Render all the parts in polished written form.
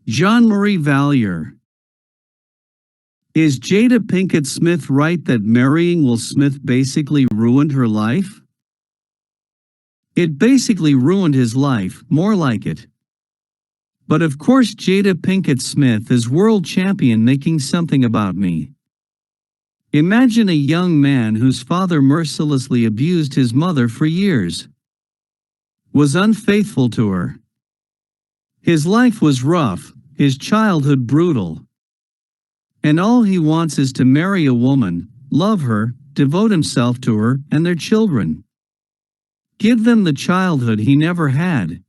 Jean-Marie Valliere. Is Jada Pinkett Smith right that marrying Will Smith basically ruined her life? It basically ruined his life, more like it. But of course Jada Pinkett Smith is world champion making something about me. Imagine a young man whose father mercilessly abused his mother for years. Was unfaithful to her. His life was rough, his childhood brutal. And all he wants is to marry a woman, love her, devote himself to her and their children. Give them the childhood he never had.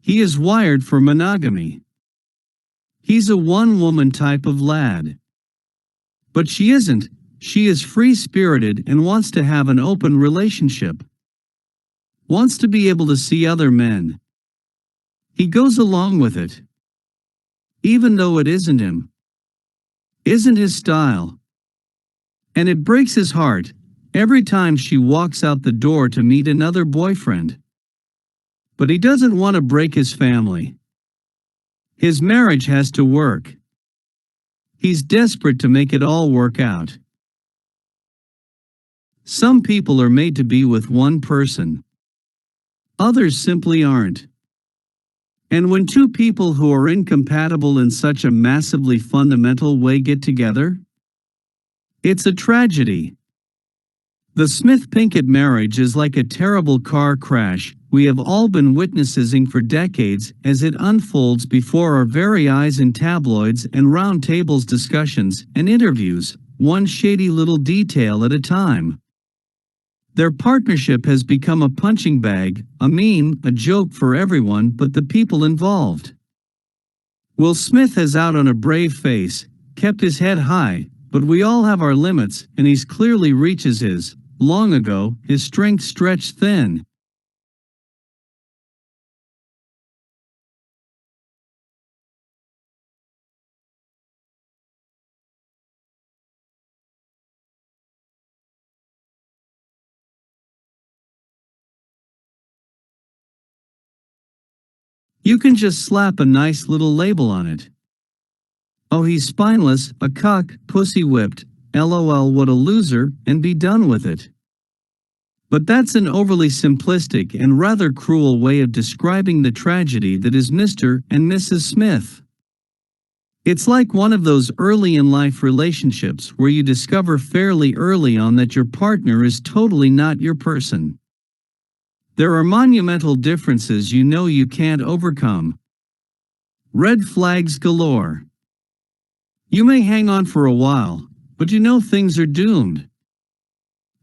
He is wired for monogamy. He's a one-woman type of lad. But she isn't. She is free-spirited and wants to have an open relationship. Wants to be able to see other men. He goes along with it. Even though it isn't him. Isn't his style. And it breaks his heart every time she walks out the door to meet another boyfriend. But he doesn't want to break his family. His marriage has to work. He's desperate to make it all work out. Some people are made to be with one person. Others simply aren't. And when two people who are incompatible in such a massively fundamental way get together, it's a tragedy. The Smith-Pinkett marriage is like a terrible car crash we have all been witnessing for decades as it unfolds before our very eyes in tabloids and round tables discussions and interviews, one shady little detail at a time. Their partnership has become a punching bag, a meme, a joke for everyone but the people involved. Will Smith has out on a brave face, kept his head high, but we all have our limits and he's clearly reaches his. Long ago, his strength stretched thin. You can just slap a nice little label on it. Oh, he's spineless, a cuck, pussy whipped, LOL what a loser, and be done with it. But that's an overly simplistic and rather cruel way of describing the tragedy that is Mr. and Mrs. Smith. It's like one of those early-in-life relationships where you discover fairly early on that your partner is totally not your person. There are monumental differences you know you can't overcome. Red flags galore. You may hang on for a while, but you know things are doomed.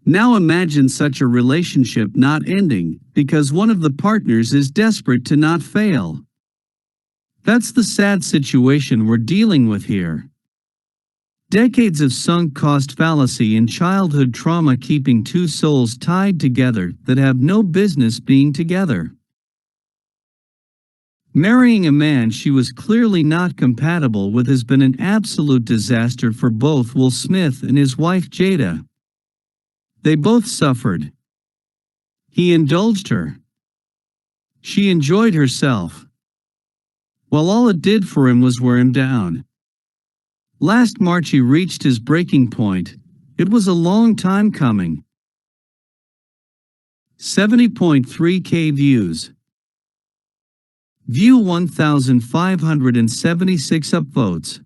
Now imagine such a relationship not ending because one of the partners is desperate to not fail. That's the sad situation we're dealing with here. Decades of sunk cost fallacy and childhood trauma keeping two souls tied together that have no business being together. Marrying a man she was clearly not compatible with has been an absolute disaster for both Will Smith and his wife Jada. They both suffered. He indulged her. She enjoyed herself. While all it did for him was wear him down. Last March he reached his breaking point. It was a long time coming. 70.3K views. View 1,576 upvotes.